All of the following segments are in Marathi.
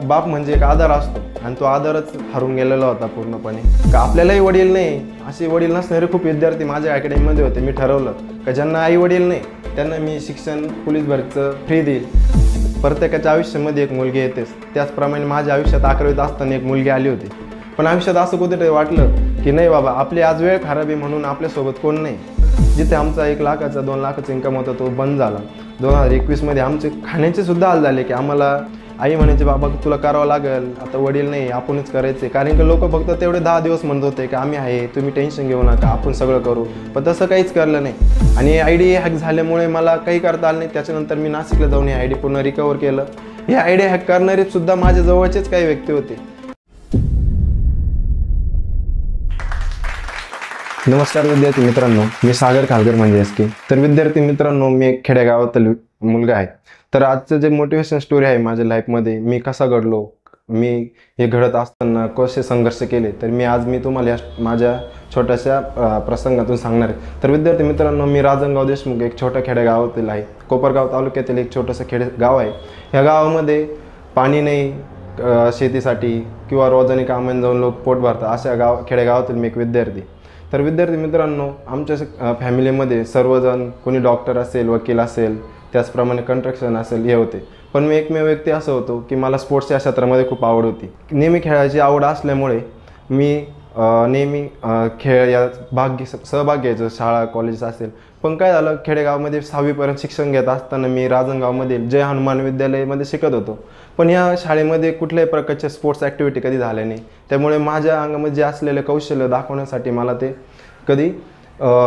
बाप म्हणजे एक आधार असतो आणि तो आधारच हरून गेलेला होता पूर्णपणे. का आपल्यालाही वडील नाही, असे वडील नसणारे खूप विद्यार्थी माझ्या अकॅडमीमध्ये होते. मी ठरवलं का ज्यांना आई वडील नाही त्यांना मी शिक्षण पोलीस भरतीचं फ्री देईल. प्रत्येकाच्या आयुष्यामध्ये एक मुलगी येतेच, त्याचप्रमाणे माझ्या आयुष्यात 11वीत असताना एक मुलगी आली होती. पण आयुष्यात असं कुठेतरी वाटलं की नाही बाबा, आपली आज वेळ खराब आहे म्हणून आपल्यासोबत कोण नाही. जिथे आमचा 1 लाखाचा 2 लाखाचा इन्कम होता तो बंद झाला. 2021मध्ये आमचे खाण्याचे सुद्धा हाल झाले की आम्हाला आई म्हणायचे बाबा तुला करावं लागेल, आता वडील नाही आपणच करायचे. कारण की लोक फक्त तेवढे 10 दिवस म्हणत होते की आम्ही आहे, तुम्ही टेन्शन घेऊ नका, आपण सगळं करू. पण तसं काहीच करलं नाही आणि ID हॅक झाल्यामुळे मला काही करता आलं नाही. त्याच्यानंतर मी नाशिकला जाऊन हे ID पूर्ण रिकवर केलं. हे ID हॅक करणारे सुद्धा माझ्या जवळचेच काही व्यक्ती होते. नमस्कार विद्यार्थी मित्रांनो, मी सागर खालकर म्हणजे SK. तर विद्यार्थी मित्रांनो, मी एक खेडेगावातील मुलगा आहे. तर आजचं जे मोटिवेशन स्टोरी आहे माझ्या लाईफमध्ये, मी कसा घडलो, मी हे घडत असताना कसे संघर्ष केले, तर मी तुम्हाला माझ्या छोट्याशा प्रसंगातून सांगणार आहे. तर विद्यार्थी मित्रांनो, मी राजनगाव देशमुख एक छोट्या खेडेगावातील आहे. कोपरगाव तालुक्यातील एक छोटंसं गाव आहे. ह्या गावामध्ये पाणी नाही शेतीसाठी किंवा रोजाने कामाने जाऊन लोक पोट भरतात, अशा खेडेगावातील मी एक विद्यार्थी. तर विद्यार्थी मित्रांनो, आमच्या फॅमिलीमध्ये सर्वजण, कोणी डॉक्टर असेल, वकील असेल, त्याचप्रमाणे कंस्ट्रक्शन असेल, हे होते. पण मी एकमेव व्यक्ती असं होतो की मला स्पोर्ट्स या क्षेत्रामध्ये खूप आवड होती. नेहमी खेळायची आवड असल्यामुळे मी नेहमी खेळ या सहभाग घ्यायचो, शाळा कॉलेज असेल. पण काय झालं, खेडेगावामध्ये 6वीपर्यंत शिक्षण घेत असताना मी राजनगावमधील जय हनुमान विद्यालयामध्ये शिकत होतो. पण या शाळेमध्ये कुठल्याही प्रकारच्या स्पोर्ट्स ॲक्टिव्हिटी कधी झाल्या नाही. त्यामुळे माझ्या अंगामध्ये जे असलेले कौशल्य दाखवण्यासाठी मला ते कधी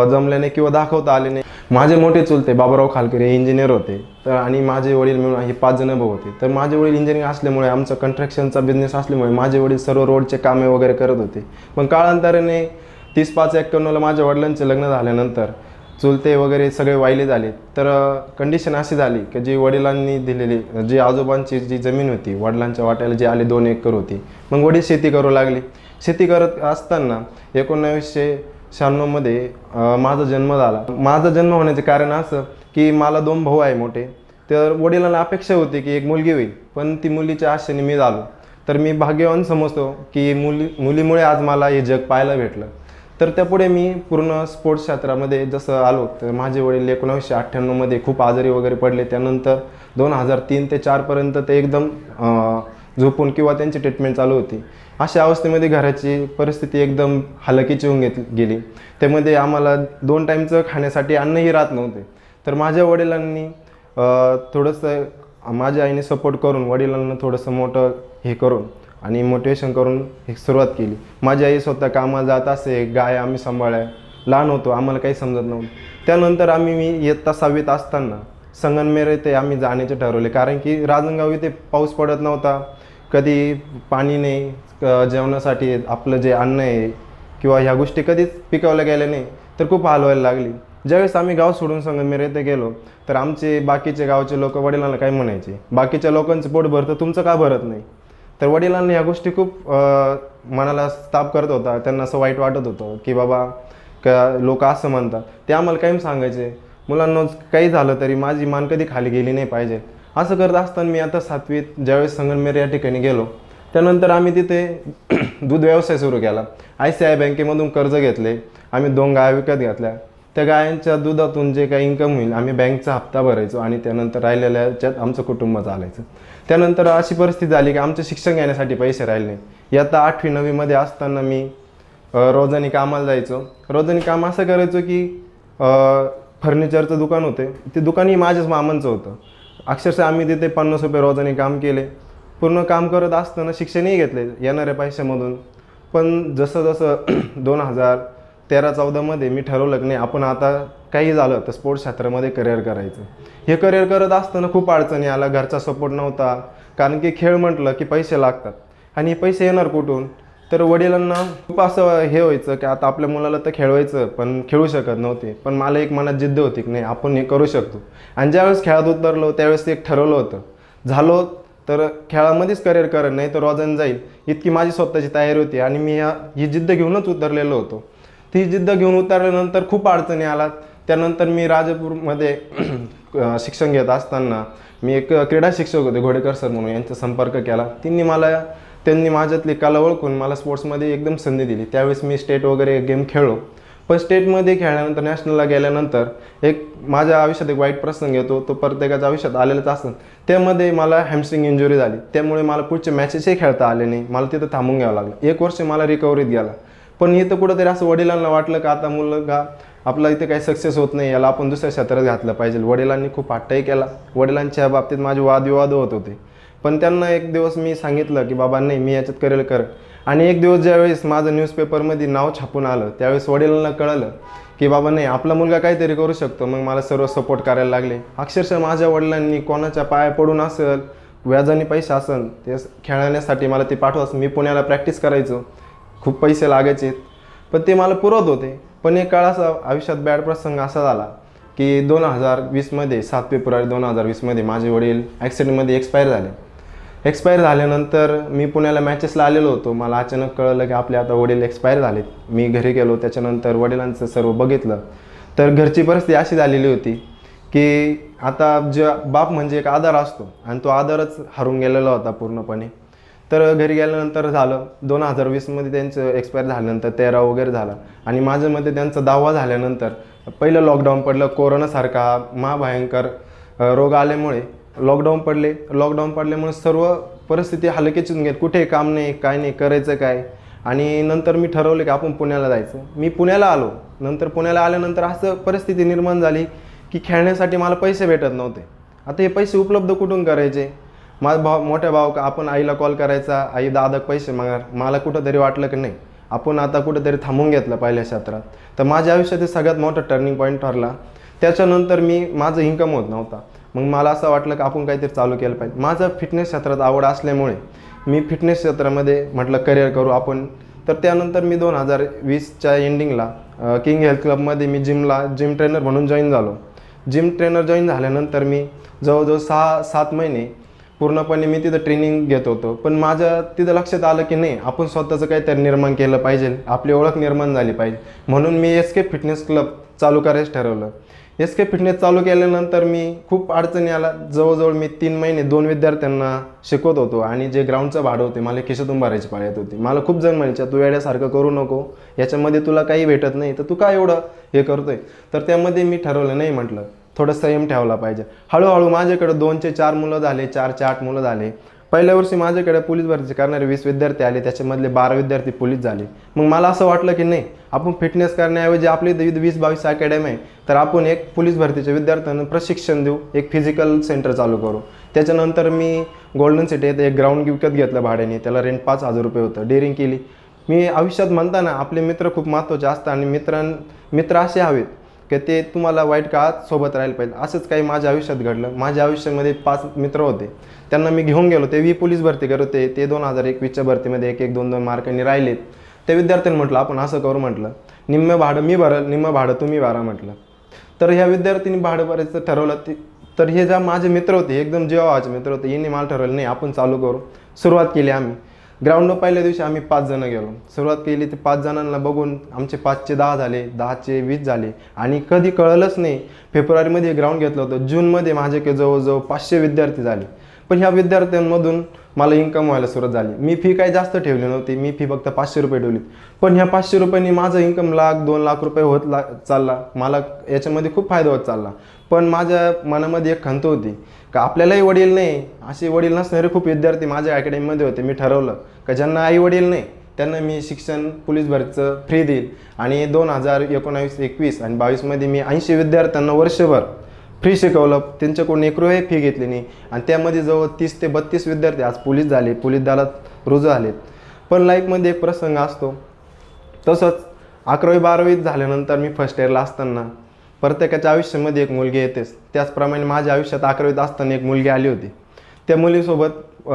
जमले नाही किंवा दाखवता आले नाही. माझे मोठे चुलते बाबूराव खालकर हे इंजिनियर होते, तर आणि माझे वडील मिळून हे 5 जण भाऊ होते. तर माझे वडील इंजिनियर असल्यामुळे, आमचं कंस्ट्रक्शनचा बिझनेस असल्यामुळे माझे वडील सर्व रोडचे कामे वगैरे करत होते. पण काळांतराने 30/5/91ला माझ्या वडिलांचे लग्न झाल्यानंतर चुलते वगैरे सगळे वायले झाले. तर कंडिशन अशी झाली की जी वडिलांनी दिलेली, जी आजोबांची जी जमीन होती, वडिलांच्या वाट्याला जी आली 2 एकर होती. मग वडील शेती करू लागले. शेती करत असताना 1996मध्ये माझा जन्म झाला. माझा जन्म होण्याचे कारण असं की मला 2 भाऊ आहे मोठे. तर वडिलांना अपेक्षा होती की एक मुलगी होईल, पण ती मुलीच्या आशेने मी झालो. तर मी भाग्यवान समजतो की मुलीमुळे आज मला हे जग पाहायला भेटलं. तर त्यापुढे मी पूर्ण स्पोर्ट्स क्षेत्रामध्ये जसं आलो, तर माझे वडील 1998मध्ये खूप आजारी वगैरे पडले. त्यानंतर 2003 ते 4पर्यंत ते एकदम झोपून किंवा त्यांची ट्रीटमेंट चालू होती. अशा अवस्थेमध्ये घराची परिस्थिती एकदम हलकीची होऊन गेली. त्यामध्ये आम्हाला 2 टाईमचं खाण्यासाठी अन्नही राहत नव्हते. तर माझ्या वडिलांनी थोडंसं, माझ्या आईने सपोर्ट करून वडिलांना थोडंसं मोठं हे करून आणि मोटिवेशन करून हे सुरुवात केली. माझी आई स्वतः कामाला जात असे, गाय आम्ही सांभाळल्या. लहान होतो, आम्हाला काही समजत नव्हतं. त्यानंतर मी इयत्ता 6वीत असताना संगमनेर येथे आम्ही जाण्याचे ठरवले. कारण की राजनगाव इथे पाऊस पडत नव्हता, कधी पाणी नाही, जेवणासाठी आपलं जे अन्न आहे किंवा ह्या गोष्टी कधीच पिकवल्या गेल्या नाही. तर खूप हाल व्हायला लागली. ज्यावेळेस आम्ही गाव सोडून संगमनेर येथे गेलो, तर आमचे बाकीचे गावचे लोक वडिलांना काय म्हणायचे, बाकीच्या लोकांचं पोट भरतं, तुमचं का भरत नाही. तर वडिलांना ह्या गोष्टी खूप मनाला ताप करत होता. त्यांना असं वाईट वाटत होतं की बाबा लोक असं म्हणतात. ते आम्हाला काही सांगायचे, मुलांना काही झालं तरी माझी मान कधी खाली गेली नाही पाहिजे. असं करत असताना मी आता 7वीत ज्यावेळेस संगमनेर या ठिकाणी गेलो, त्यानंतर आम्ही तिथे दूध व्यवसाय सुरू केला. ICICI बँकेमधून कर्ज घेतले. आम्ही 2 गाय विकत घेतल्या. त्या गायांच्या दुधातून जे काही इन्कम होईल आम्ही बँकचा हप्ता भरायचो आणि त्यानंतर राहिलेल्याच्यात आमचं कुटुंब चालायचं. त्यानंतर अशी परिस्थिती झाली की आमचं शिक्षण घेण्यासाठी पैसे राहिले नाही. इयत्ता 8वी 9वीमध्ये असताना मी रोजानी कामाला जायचो. रोजानी काम असं करायचो की फर्निचरचं दुकान होते, ते दुकानही माझ्याच मामांचं होतं. अक्षरशः आम्ही तिथे 50 रुपये रोजानी काम केले. पूर्ण काम करत असताना शिक्षणही घेतले येणाऱ्या पैशामधून. पण जसं 2013-14मध्ये मी ठरवलं की नाही, आपण आता काही झालं तर स्पोर्ट्स क्षेत्रामध्ये करिअर करायचं. हे करिअर करत असताना खूप अडचणी आला. घरचा सपोर्ट नव्हता, कारण की खेळ म्हटलं की पैसे लागतात आणि पैसे येणार कुठून. तर वडिलांना खूप असं हे व्हायचं की आता आपल्या मुलाला तर खेळवायचं, पण खेळू शकत नव्हते. पण मला एक मनात जिद्द होती की नाही, आपण हे करू शकतो. आणि ज्यावेळेस खेळात उतरलो त्यावेळेस एक ठरवलं होतं, झालो तर खेळामध्येच करिअर करेन, नाही तर रोजाने जाईल, इतकी माझी स्वतःची तयारी होती. आणि मी ही जिद्द घेऊनच उतरलेलो होतो. ती जिद्द घेऊन उतरल्यानंतर खूप अडचणी आलात. त्यानंतर मी राजापूरमध्ये शिक्षण घेत असताना मी एक क्रीडा शिक्षक होते घोडेकर सर म्हणून, यांचा संपर्क केला. त्यांनी माझ्यातली कला ओळखून मला स्पोर्ट्समध्ये एकदम संधी दिली. त्यावेळेस मी स्टेट वगैरे गेम खेळलो. पण स्टेटमध्ये खेळल्यानंतर नॅशनलला गेल्यानंतर एक माझ्या आयुष्यात एक वाईट प्रसंग येतो, तो प्रत्येकाच्या आयुष्यात आलेलाच असतो. त्यामध्ये मला हॅमस्ट्रिंग इंजुरी झाली. त्यामुळे मला पुढचे मॅचेसही खेळता आले नाही. मला तिथं थांबून घ्यावं लागलं. 1 वर्ष मला रिकव्हरीत गेला. पण इथं कुठंतरी असं वडिलांना वाटलं का आता मुलगा आपला इथे काही सक्सेस होत नाही, याला आपण दुसऱ्या क्षेत्रात घातलं पाहिजे. वडिलांनी खूप हट्टही केला. वडिलांच्या बाबतीत माझे वादविवाद होत होते. पण त्यांना एक दिवस मी सांगितलं की बाबा नाही, मी याच्यात करेल कर. आणि एक दिवस ज्यावेळेस माझं न्यूजपेपरमध्ये नाव छापून आलं त्यावेळेस वडिलांना कळलं की बाबा नाही, आपला मुलगा काहीतरी करू शकतो. मग मला सर्व सपोर्ट करायला लागले. अक्षरशः माझ्या वडिलांनी कोणाच्या पाया पडून असेल, व्याजाने पैसे असेल, ते खेळण्यासाठी मला ते पाठवायचं. मी पुण्याला प्रॅक्टिस करायचो. खूप पैसे लागायचे पण ते मला पुरवत होते. पण एक काळ असा आयुष्यात बॅड प्रसंग असा झाला की 2020मध्ये 7 फेब्रुवारी 2020मध्ये माझे वडील ॲक्सिडेंटमध्ये एक्सपायर झाल्यानंतर मी पुण्याला मॅचेसला आलेलो होतो. मला अचानक कळलं की आपले आता वडील एक्सपायर झालेत. मी घरी गेलो. त्याच्यानंतर वडिलांचं सर्व बघितलं तर घरची परिस्थिती अशी झालेली होती की आता बाप म्हणजे एक आधार असतो आणि तो आधारच हरून गेलेला होता पूर्णपणे. तर घरी गेल्यानंतर झालं 2020मध्ये त्यांचं एक्सपायर झाल्यानंतर 13 वगैरे झाला. आणि माझ्यामध्ये त्यांचा 10वा झाल्यानंतर पहिलं लॉकडाऊन पडलं. कोरोनासारखा महाभयंकर रोग आल्यामुळे लॉकडाऊन पडल्यामुळे सर्व परिस्थिती हलकीचून घेत. कुठे काम नाही, काय नाही, करायचं काय. आणि नंतर मी ठरवलं की आपण पुण्याला जायचं. मी पुण्याला आलो. नंतर पुण्याला आल्यानंतर असं परिस्थिती निर्माण झाली की खेळण्यासाठी मला पैसे भेटत नव्हते. आता हे पैसे उपलब्ध कुठून करायचे. माझा मोठ्या भाऊ का आपण आईला कॉल करायचा, आई दादा पैसे मागणार. मला कुठंतरी वाटलं की नाही, आपण आता कुठंतरी थांबून घेतलं पहिल्या क्षेत्रात. तर माझ्या आयुष्यात सगळ्यात मोठा टर्निंग पॉईंट ठरला. त्याच्यानंतर माझं इन्कम होत नव्हता. मग मला असं वाटलं की आपण काहीतरी चालू केलं पाहिजे. माझं फिटनेस क्षेत्रात आवड असल्यामुळे मी फिटनेस क्षेत्रामध्ये म्हटलं करिअर करू आपण. तर त्यानंतर मी 2020च्या एंडिंगला किंग हेल्थ क्लबमध्ये मी जिम ट्रेनर म्हणून जॉईन झालो. जिम ट्रेनर जॉईन झाल्यानंतर मी जवळजवळ 6-7 महिने पूर्णपणे मी तिथं ट्रेनिंग घेत होतो. पण माझ्या तिथं लक्षात आलं की नाही, आपण स्वतःचं काहीतरी निर्माण केलं पाहिजे, आपली ओळख निर्माण झाली पाहिजे. म्हणून मी SK फिटनेस क्लब चालू करायचं ठरवलं. SK फिटनेस चालू केल्यानंतर मी खूप अडचणी आला. जवळजवळ मी 3 महिने 2 विद्यार्थ्यांना शिकवत होतो आणि जे ग्राउंडचं भाडं होते मला खिशातून भरायची पाळी येत होती. मला खूप जण म्हणायचे तू वेड्यासारखं करू नको, याच्यामध्ये तुला काही भेटत नाही, तर तू काय एवढं हे करतोय. तर त्यामध्ये मी ठरवलं नाही, म्हटलं थोडं संयम ठेवला पाहिजे. हळूहळू माझ्याकडे 2चे 4 मुलं झाले, 4चे 8 मुलं झाले. पहिल्या वर्षी माझ्याकडे पोलीस भरती करणारे 20 विद्यार्थी आले. त्याच्यामधले 12 विद्यार्थी पोलीस झाले. मग मला असं वाटलं की नाही, आपण फिटनेस करण्याऐवजी आपली 20-22 अकॅडमी आहे, तर आपण एक पोलीस भरतीच्या विद्यार्थ्यांना प्रशिक्षण देऊ, एक फिजिकल सेंटर चालू करू. त्याच्यानंतर मी गोल्डन सिटी येथे एक ग्राउंड विकत घेतलं भाड्याने. त्याला रेंट 5,000 रुपये होतं. डेअरिंग केली. मी आयुष्यात म्हणताना आपले मित्र खूप महत्त्वाचे असतात आणि मित्र असे हवेत की ते तुम्हाला वाईट काळात सोबत राहायला पाहिजे. असंच काही माझ्या आयुष्यात घडलं. माझ्या आयुष्यामध्ये 5 मित्र होते. त्यांना मी घेऊन गेलो. ते पोलीस भरती करत होते. ते 2021च्या भरतीमध्ये 1-2 मार्कांनी राहिलेत. त्या विद्यार्थ्यांनी म्हटलं आपण असं करू, म्हटलं निम्म भाडं मी भरल, निम्म भाडं तुम्ही भरा म्हटलं. तर ह्या विद्यार्थ्यांनी भाडं भरायचं ठरवलं. तर हे ज्या माझे मित्र होते, एकदम जीवाचे मित्र होते, यांनी मला ठरवलं नाही आपण चालू करू. सुरुवात केली आम्ही. ग्राउंडवर पहिल्या दिवशी आम्ही 5 जण गेलो. सुरुवात केली. ते 5 जणांना बघून आमचे 5चे 10 झाले, 10चे 20 झाले. आणि कधी कळलंच नाही. फेब्रुवारीमध्ये ग्राउंड घेतलं होतं. जूनमध्ये माझ्याकडे जवळजवळ 500 विद्यार्थी झाले. पण ह्या विद्यार्थ्यांमधून मला इन्कम व्हायला सुरुवात झाली. मी फी काही जास्त ठेवली नव्हती. मी फी फक्त 500 रुपये ठेवली. पण ह्या 500 रुपयांनी माझं इन्कम 1-2 लाख रुपये होत चालला. मला याच्यामध्ये खूप फायदा होत चालला. पण माझ्या मनामध्ये एक खंत होती का आपल्यालाही वडील नाही, असे वडील नसणारे खूप विद्यार्थी माझ्या अकॅडमीमध्ये होते. मी ठरवलं का ज्यांना आई वडील नाही त्यांना मी शिक्षण पोलीस भरतीचं फ्री देईल. आणि 2019, 21 आणि 22मध्ये मी 80 विद्यार्थ्यांना वर्षभर फ्री शिकवलं. त्यांच्याकडून 1 रुपये फी घेतली नाही. आणि त्यामध्ये जवळ 30 ते 32 विद्यार्थी आज पोलीस झाले, पोलीस दलात रुजू झालेत. पण लाईफमध्ये एक प्रसंग असतो. तसंच 11वी-12वी झाल्यानंतर मी फर्स्ट इयरला असताना प्रत्येकाच्या आयुष्यामध्ये एक मुलगी येतेच. त्याचप्रमाणे माझ्या आयुष्यात 11वीत असताना एक मुलगी आली होती. त्या मुलीसोबत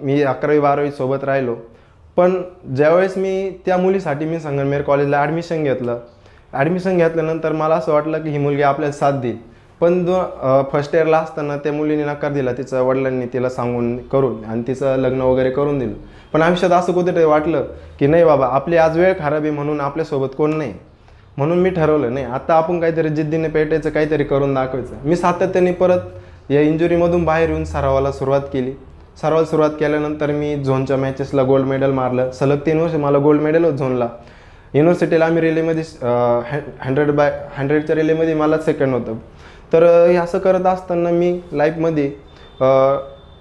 मी 11वी-12वी सोबत राहिलो. पण ज्यावेळेस मी त्या मुलीसाठी मी संगमनेर कॉलेजला ॲडमिशन घेतल्यानंतर मला असं वाटलं की ही मुलगी आपल्याला साथ देईल. पण फर्स्ट इयरला असताना त्या मुलीने नकार दिला. तिच्या वडिलांनी तिला सांगून करून आणि तिचं लग्न वगैरे करून दिलं. पण आयुष्यात असं कुठेतरी वाटलं की नाही बाबा, आपली आज वेळ खराब आहे म्हणून आपल्यासोबत कोण नाही. म्हणून मी ठरवलं नाही, आता आपण काहीतरी जिद्दीने पेटायचं, काहीतरी करून दाखवायचं. मी सातत्याने परत या इंजुरीमधून बाहेर येऊन सरावाला सुरुवात केली. सरावाला सुरुवात केल्यानंतर मी झोनच्या मॅचेसला गोल्ड मेडल मारलं. सलग 3 वर्ष मला गोल्ड मेडल होत झोनला. युनिव्हर्सिटीला आम्ही रिलेमध्ये 100 रिलेमध्ये मला सेकंड होतं. तर हे असं करत असताना मी लाईफमध्ये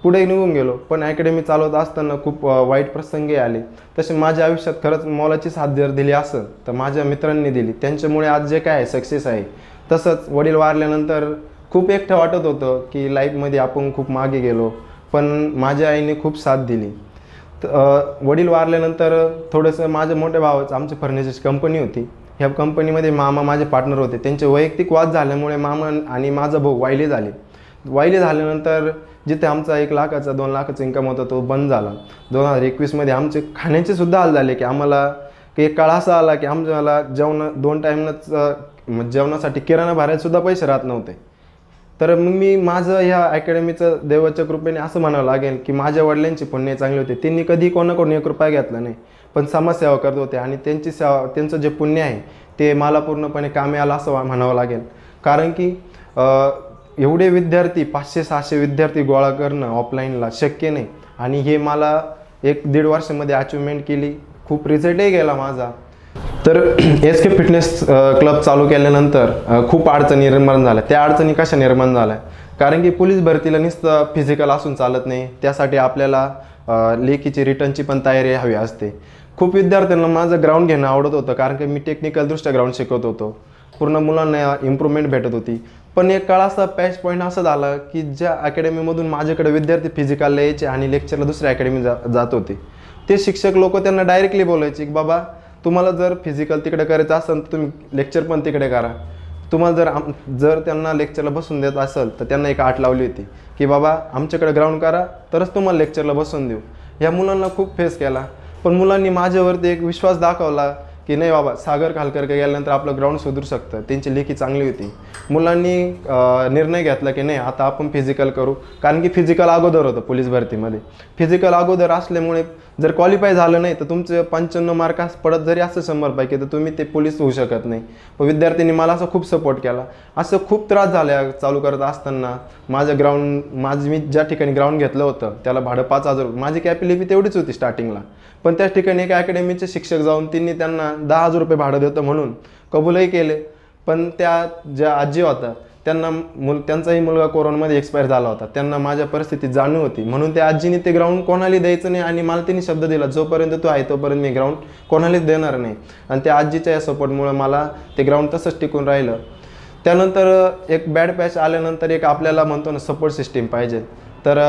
पुढे निघून गेलो. पण अकॅडमी चालवत असताना खूप वाईट प्रसंगी आले. तसे माझ्या आयुष्यात खरंच मोलाची साथ जर दिली असेल तर माझ्या मित्रांनी दिली. त्यांच्यामुळे आज जे काय सक्सेस आहे. तसंच वडील वारल्यानंतर खूप एकटं वाटत होतं की लाईफमध्ये आपण खूप मागे गेलो. पण माझ्या आईने खूप साथ दिली. वडील वारल्यानंतर थोडंसं माझ्या मोठ्या भावाचं आमची फर्निचरची कंपनी होती. ह्या कंपनीमध्ये मामा माझे पार्टनर होते. त्यांचे वैयक्तिक वाद झाल्यामुळे मामा आणि माझा भाऊ वायले झाले. वायले झाल्यानंतर जिथे आमचा 1 लाखाचा 2 लाखाचा इन्कम होता तो बंद झाला. 2021मध्ये आमचे खाण्याचे सुद्धा हाल झाले की आम्हाला एक काळ असा आला की आम्हाला 2 टाईमनंच जेवणासाठी किराणा भरायला सुद्धा पैसे राहत नव्हते. तर मग मी माझं ह्या अकॅडमीचं देवाच्या कृपेने असं म्हणावं लागेल की माझ्या वडिलांची पुण्य चांगली होते. त्यांनी कधी कोणाकडून 1 रुपया घेतला नाही, पण समाजसेवा करत होते आणि त्यांचं जे पुण्य आहे ते मला पूर्णपणे कामी आलं असं म्हणावं लागेल. कारण की एवढे विद्यार्थी 500-600 विद्यार्थी गोळा करणं ऑफलाईनला शक्य नाही. आणि हे मला 1-1.5 वर्षामध्ये अचिव्हमेंट केली. खूप रिझल्टही गेला माझा. तर SK फिटनेस क्लब चालू केल्यानंतर खूप अडचणी निर्माण झाल्या. त्या अडचणी कशा निर्माण झाल्या? कारण की पोलीस भरतीला नुसतं फिजिकल असून चालत नाही. त्यासाठी आपल्याला लेखीची रिटर्नची पण तयारी हवी असते. खूप विद्यार्थ्यांना माझं ग्राउंड घेणं आवडत होतं कारण की मी टेक्निकलदृष्ट्या ग्राउंड शिकवत होतो. पूर्ण मुलांना इम्प्रूव्हमेंट भेटत होती. पण एक काळ असा पॅच पॉईंट असं झाला की ज्या अकॅडमीमधून माझ्याकडे विद्यार्थी फिजिकलला यायचे आणि लेक्चरला दुसऱ्या अकॅडमी जात होते, ते शिक्षक लोक त्यांना डायरेक्टली बोलायचे की बाबा तुम्हाला जर फिजिकल तिकडे करायचं असेल तर तुम्ही लेक्चर पण तिकडे करा. तुम्हाला जर त्यांना लेक्चरला बसून देत असेल तर त्यांना एक अट लावली होती की बाबा आमच्याकडे ग्राउंड करा तरच तुम्हाला लेक्चरला बसून देऊ. ह्या मुलांना खूप फेस केला. पण मुलांनी माझ्यावरती एक विश्वास दाखवला की नाही बाबा सागर खालकरकडे गेल्यानंतर आपलं ग्राउंड सुधरू शकतं. त्यांची लेखी चांगली होती. मुलांनी निर्णय घेतला की नाही आता आपण फिजिकल करू. कारण की फिजिकल अगोदर होतं पोलीस भरतीमध्ये. फिजिकल अगोदर असल्यामुळे जर क्वालिफाय झालं नाही तर तुमचे 95 मार्क पडत जरी असं 100 पैकी तर तुम्ही ते पोलीस होऊ शकत नाही. पण विद्यार्थ्यांनी मला असं खूप सपोर्ट केला. असं खूप त्रास झाला चालू करत असताना. मी ज्या ठिकाणी ग्राउंड घेतलं होतं त्याला भाडं 5,000. माझी कॅपॅसिटी तेवढीच होती स्टार्टिंगला. पण त्याच ठिकाणी एका अकॅडमीचे शिक्षक जाऊन त्यांना 10,000 रुपये भाडं देतं म्हणून कबूलही केले. पण त्या ज्या आजी होत्या त्यांचाही मुलगा कोरोनामध्ये एक्सपायर झाला होता. त्यांना माझ्या परिस्थितीत जाणीव होती म्हणून त्या आजीने ते ग्राउंड कोणालाही द्यायचं नाही. आणि मला त्यांनी शब्द दिला जोपर्यंत तो आहे तोपर्यंत मी ग्राउंड कोणालाच देणार नाही. आणि त्या आजीच्या या सपोर्टमुळे मला ते ग्राउंड तसंच टिकून राहिलं. त्यानंतर एक बॅड पॅच आल्यानंतर एक आपल्याला म्हणतो ना सपोर्ट सिस्टीम पाहिजे. तर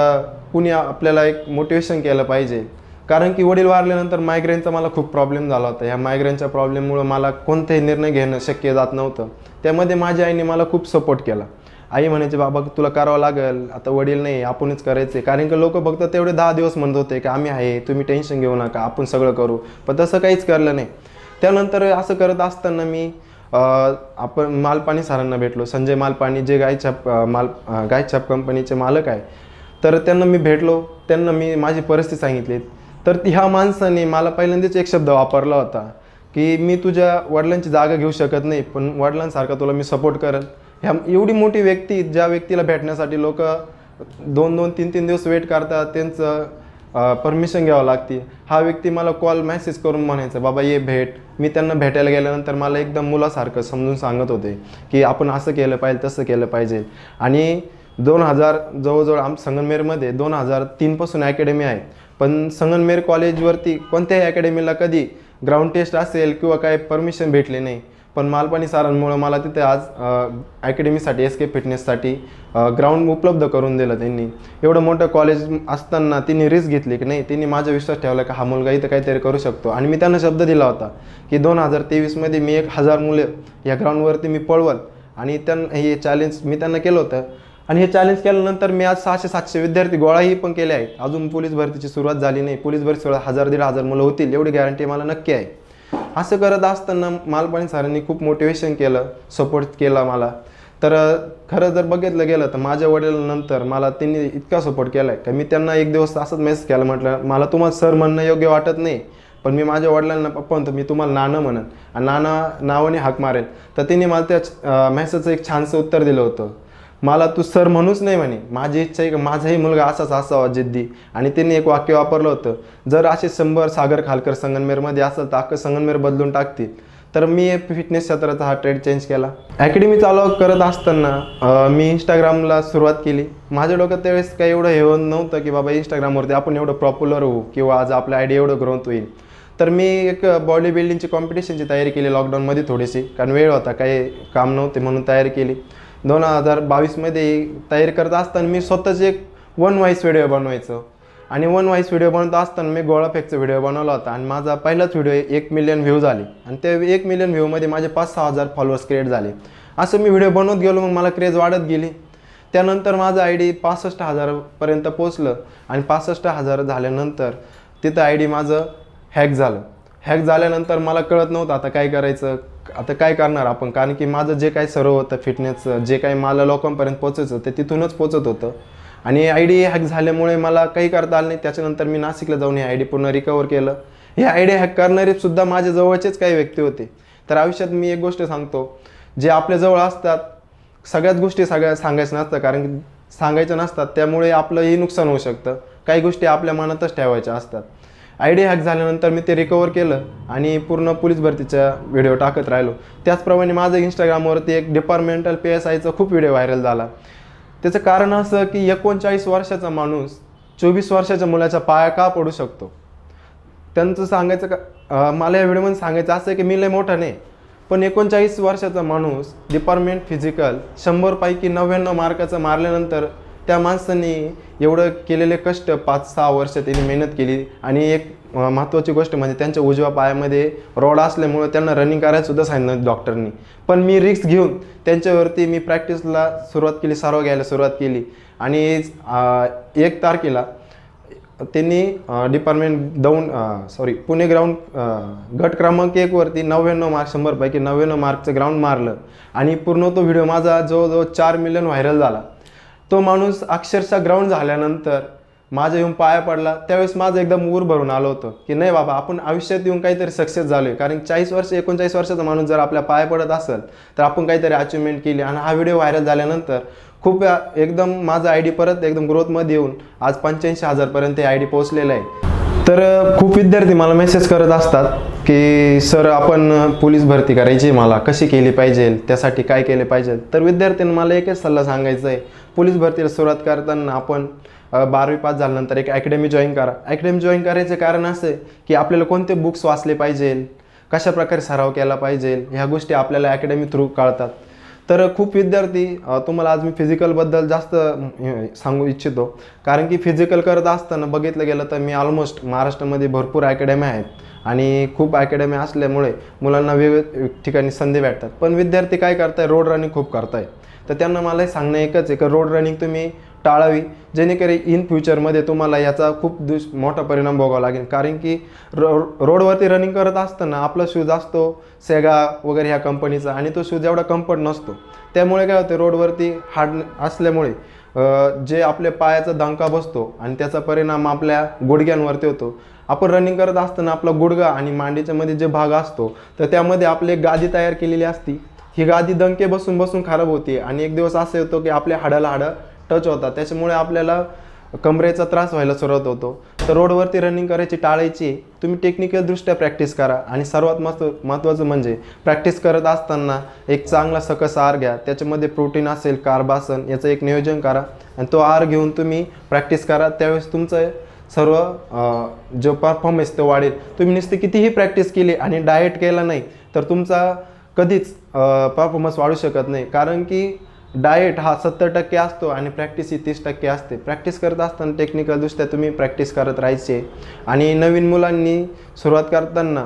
कुणी आपल्याला एक मोटिवेशन केलं पाहिजे. कारण की वडील वारल्यानंतर मायग्रेनचा मला खूप प्रॉब्लेम झाला होता. ह्या मायग्रेनच्या प्रॉब्लेममुळे मला कोणताही निर्णय घेणं शक्य जात नव्हतं. त्यामध्ये माझ्या आईने मला खूप सपोर्ट केला. आई म्हणायची बाबा तुला करावं लागेल, आता वडील नाही आपणच करायचे. कारण की लोक फक्त तेवढे 10 दिवस म्हणत होते की आम्ही आहे, तुम्ही टेन्शन घेऊ नका, आपण सगळं करू. पण तसं काहीच केलं नाही. त्यानंतर असं करत असताना मी आपण मालपाणी सरांना भेटलो. संजय मालपाणी जे गायछाप कंपनीचे मालक आहे. तर त्यांना मी भेटलो. त्यांना मी माझी परिस्थिती सांगितली. तर ह्या माणसाने मला पहिल्यांदाच एक शब्द वापरला होता की मी तुझ्या वडिलांची जागा घेऊ शकत नाही पण वडिलांसारखा तुला मी सपोर्ट करेन. ह्या एवढी मोठी व्यक्ती ज्या व्यक्तीला भेटण्यासाठी लोक 2-2, 3-3 दिवस वेट करतात, त्यांचं परमिशन घ्यावं लागते. हा व्यक्ती मला कॉल मेसेज करून म्हणायचं बाबा ये भेट. मी त्यांना भेटायला गेल्यानंतर मला एकदम मुलासारखं समजून सांगत होते की आपण असं केलं पाहिजे तसं केलं पाहिजे. आणि 2000 जवळजवळ संगमनेरमध्ये 2003 पासून अकॅडमी आहे. पण संगमनेर कॉलेजवरती कोणत्याही अकॅडमीला कधी ग्राउंड टेस्ट असेल किंवा काय परमिशन भेटले नाही. पण मालपाणी सरांमुळे मला तिथे आज अकॅडमीसाठी SK फिटनेससाठी ग्राउंड उपलब्ध करून दिलं त्यांनी. एवढं मोठं कॉलेज असताना त्यांनी रिस्क घेतली की नाही, त्यांनी माझा विश्वास ठेवला की हा मुलगा इथं काहीतरी करू शकतो. आणि मी त्यांना शब्द दिला होता की 2023मध्ये मी 1000 मुलं या ग्राउंडवरती मी पळवल. आणि हे चॅलेंज मी त्यांना केलं होतं. आणि हे चॅलेंज केल्यानंतर मी आज 600-700 विद्यार्थी गोळाही पण केले आहेत. अजून पोलीस भरतीची सुरुवात झाली नाही. पोलीस भरती 1000-1500 मुलं होतील एवढी गॅरंटी मला नक्की आहे. असं करत असताना मालपाणी सरांनी खूप मोटिवेशन केलं, सपोर्ट केला मला. तर खरं जर बघितलं गेलं तर माझ्या वडिलांनंतर मला त्यांनी इतका सपोर्ट केला आहे की मी त्यांना एक दिवस असंच मेसेज केला. म्हटलं मला तुम्हाला सर म्हणणं योग्य वाटत नाही पण मी माझ्या वडिलांना पप्पा म्हणतो मी तुम्हाला नाना म्हणेन आणि नाना नावाने हाक मारेल. तर त्यांनी मला त्या मेसेजचं एक छानसं उत्तर दिलं होतं. मला तू सर म्हणूच नाही म्हणे. माझी इच्छा आहे की माझाही मुलगा असाच असावा जिद्दी. आणि त्यांनी एक वाक्य वापरलं होतं, जर असे 100 सागर खालकर संगमनेरमध्ये असेल तर अख्खं संगमनेर बदलून टाकतील. तर मी फिटनेस क्षेत्राचा हा ट्रेड चेंज केला. अकॅडमी चालू करत असताना मी इंस्टाग्रामला सुरुवात केली. माझ्या डोक्यात त्यावेळेस काही एवढं हे नव्हतं की बाबा इंस्टाग्रामवरती आपण एवढं पॉप्युलर होऊ किंवा आज आपलं आयडिया एवढं ग्रोथ होईल. तर मी एक बॉडी बिल्डिंगची कॉम्पिटिशनची तयारी केली लॉकडाऊनमध्ये थोडीशी, कारण वेळ होता, काही काम नव्हते म्हणून तयारी केली. 2022मध्ये तयारी करत असताना मी स्वतःच एक वन व्हॉइस व्हिडिओ बनवायचं आणि वन व्हॉइस व्हिडिओ बनवत असताना मी गोळाफेकचा व्हिडिओ बनवला होता आणि माझा पहिलाच व्हिडिओ 1 मिलियन व्ह्यू झाले आणि त्या 1 मिलियन व्ह्यूमध्ये माझे 5-6 हजार फॉलोअर्स क्रिएट झाले. असं मी व्हिडिओ बनवत गेलो, मग मला क्रेज वाढत गेली. त्यानंतर माझं ID 65,000पर्यंत पोचलं आणि 65,000 झाल्यानंतर तिथं ID माझं हॅक झालं. हॅक झाल्यानंतर मला कळत नव्हतं आता काय करायचं, आता काय करणार आपण, कारण की माझं जे काही सर्व होतं फिटनेसचं, जे काही मला लोकांपर्यंत पोचायचं ते तिथूनच पोचत होतं. आणि ID हॅक झाल्यामुळे मला काही करता आलं नाही. त्याच्यानंतर मी नाशिकला जाऊन हे ID पूर्ण रिकवर केलं. हे ID हॅक करणारे सुद्धा माझ्या जवळचेच काही व्यक्ती होते. तर आयुष्यात मी एक गोष्ट सांगतो, जे आपल्या जवळ असतात सगळ्याच गोष्टी सांगायचं नसतं, कारण की सांगायचं नसतात, त्यामुळे आपलंही नुकसान होऊ शकतं. काही गोष्टी आपल्या मनातच ठेवायच्या असतात. ID हॅक झाल्यानंतर मी ते रिकवर केलं आणि पूर्ण पोलीस भरतीचा व्हिडिओ टाकत राहिलो. त्याचप्रमाणे माझं इंस्टाग्रामवरती एक डिपार्टमेंटल PSIचा खूप व्हिडिओ व्हायरल झाला. त्याचं कारण असं की 39 वर्षाचा माणूस 24 वर्षाच्या मुलाच्या पाया का पडू शकतो. त्यांचं सांगायचं का, मला या व्हिडिओमध्ये सांगायचं असं आहे की मी लय मोठा नाही, पण 39 वर्षाचा माणूस डिपार्टमेंट फिजिकल 100 पैकी 99 मार्काचं मारल्यानंतर त्या माणसाने एवढं केलेले कष्ट 5-6 वर्ष त्यांनी मेहनत केली. आणि एक महत्त्वाची गोष्ट म्हणजे त्यांच्या उजव्या पायामध्ये रॉड असल्यामुळे त्यांना रनिंग करायला सुद्धा सांगितलं डॉक्टरनी. पण मी रिस्क घेऊन त्यांच्यावरती मी प्रॅक्टिसला सुरुवात केली, सराव घ्यायला सुरुवात केली. आणि 1 तारखेला त्यांनी पुणे ग्राउंड गट क्रमांक 1 वरती 99 मार्क 100 पैकी 99 मार्कचं ग्राउंड मारलं आणि पूर्ण तो व्हिडिओ माझा जवळजवळ 4 मिलियन व्हायरल झाला. तो माणूस अक्षरशः ग्राउंड झाल्यानंतर माझ्या येऊन पाया पडला. त्यावेळेस माझं एकदम ऊर भरून आलं होतं की नाही बाबा, आपण आयुष्यात येऊन काहीतरी सक्सेस झालो आहे. कारण 39 वर्षाचा माणूस जर आपल्या पाया पडत असेल तर आपण काहीतरी अचिव्हमेंट केली. आणि हा व्हिडिओ व्हायरल झाल्यानंतर खूप एकदम माझा ID परत एकदम ग्रोथमध्ये येऊन आज 85,000पर्यंत ID पोहोचलेलं आहे. तर खूप विद्यार्थी मला मेसेज करत असतात की सर आपण पोलीस भरती करायची, मला कशी केली पाहिजे, त्यासाठी काय केले पाहिजे. तर विद्यार्थ्यांना मला एकच सल्ला सांगायचा आहे, पोलीस भरतीला सुरुवात करताना आपण 12वी पास झाल्यानंतर एक अकॅडमी जॉईन करा. अकॅडमी जॉईन करायचं कारण असं आहे की आपल्याला कोणते बुक्स वाचले पाहिजे, कशाप्रकारे सराव केला पाहिजे, ह्या गोष्टी आपल्याला अकॅडमी थ्रू कळतात. तर खूप विद्यार्थी तुम्हाला आज मी फिजिकलबद्दल जास्त सांगू इच्छितो, कारण की फिजिकल करत असताना बघितलं गेलं तर मी ऑलमोस्ट महाराष्ट्रामध्ये भरपूर अकॅडमी आहेत आणि खूप अकॅडमी असल्यामुळे मुलांना वेगवेगळ्या ठिकाणी संधी भेटतात. पण विद्यार्थी काय करताय, रोड रनिंग खूप करताय. तर त्यांना मला सांगणं एकच आहे की रोड रनिंग तुम्ही टाळावी, जेणेकरून इन फ्युचरमध्ये तुम्हाला याचा खूप मोठा परिणाम भोगावा लागेल. कारण की रोडवरती रनिंग करत असताना आपला शूज असतो सेगा वगैरे ह्या कंपनीचा आणि तो शूज एवढा कम्फर्ट नसतो. त्यामुळे काय होते, रोडवरती हार्ड असल्यामुळे जे आपल्या पायाचा दणका बसतो आणि त्याचा परिणाम आपल्या गुडघ्यांवरती होतो. आपण रनिंग करत असताना आपला गुडघा आणि मांडीच्या मध्ये जे भाग असतो तर त्यामध्ये आपली एक गादी तयार केलेली असती. ही गादी दणके बसून बसून खराब होते आणि एक दिवस असं येतो की आपल्या हाडाला हाडं टच होतात, त्याच्यामुळे आपल्याला कमरेचा त्रास व्हायला सुरुवात होतो. तर रोडवरती रनिंग करायची टाळायची, तुम्ही टेक्निकलदृष्ट्या प्रॅक्टिस करा. आणि सर्वात महत्त्वाचं म्हणजे प्रॅक्टिस करत असताना एक चांगला सकस आहार घ्या. त्याच्यामध्ये प्रोटीन असेल, कार्ब असेल, याचं एक नियोजन करा आणि तो आहार घेऊन तुम्ही प्रॅक्टिस करा. त्यावेळेस तुमचं सर्व जो परफॉर्मन्स तो वाढेल. तुम्ही नुसती कितीही प्रॅक्टिस केली आणि डाएट केला नाही तर तुमचा कधीच परफॉर्मन्स वाढू शकत नाही. कारण की डाएट हा 70% असतो आणि प्रॅक्टिस ही 30% असते. प्रॅक्टिस करत असताना टेक्निकलदृष्ट्या तुम्ही प्रॅक्टिस करत राहायचे. आणि नवीन मुलांनी सुरुवात करताना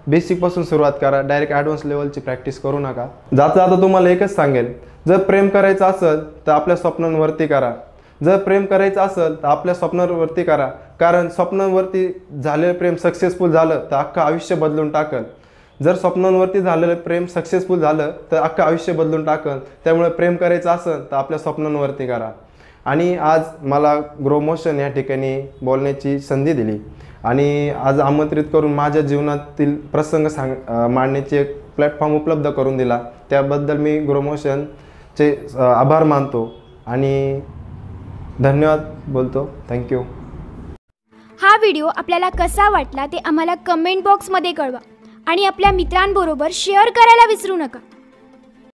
बेसिकपासून सुरुवात करा, डायरेक्ट ॲडव्हान्स लेवलची प्रॅक्टिस करू नका. जाता तुम्हाला एकच सांगेल, जर प्रेम करायचं असेल तर आपल्या स्वप्नांवरती करा. जर प्रेम करायचं असेल तर आपल्या स्वप्नांवरती करा, कारण स्वप्नांवरती झालेलं प्रेम सक्सेसफुल झालं तर अख्खं आयुष्य बदलून टाकल. जर स्वप्नांवरती झालेलं प्रेम सक्सेसफुल झालं तर अख्खं आयुष्य बदलून टाकल. त्यामुळे प्रेम करायचं असेल तर आपल्या स्वप्नांवरती करा. आणि आज मला ग्रो मोशन या ठिकाणी बोलण्याची संधी दिली आणि आज आमंत्रित करून माझ्या जीवनातील प्रसंग मांडण्याची एक प्लॅटफॉर्म उपलब्ध करून दिला, त्याबद्दल मी ग्रो मोशन चे आभार मानतो आणि धन्यवाद बोलतो. थँक्यू. हा व्हिडिओ आपल्याला कसा वाटला ते आम्हाला कमेंट बॉक्समध्ये कळवा आणि आपल्या मित्रांबरोबर शेअर करायला विसरू नका.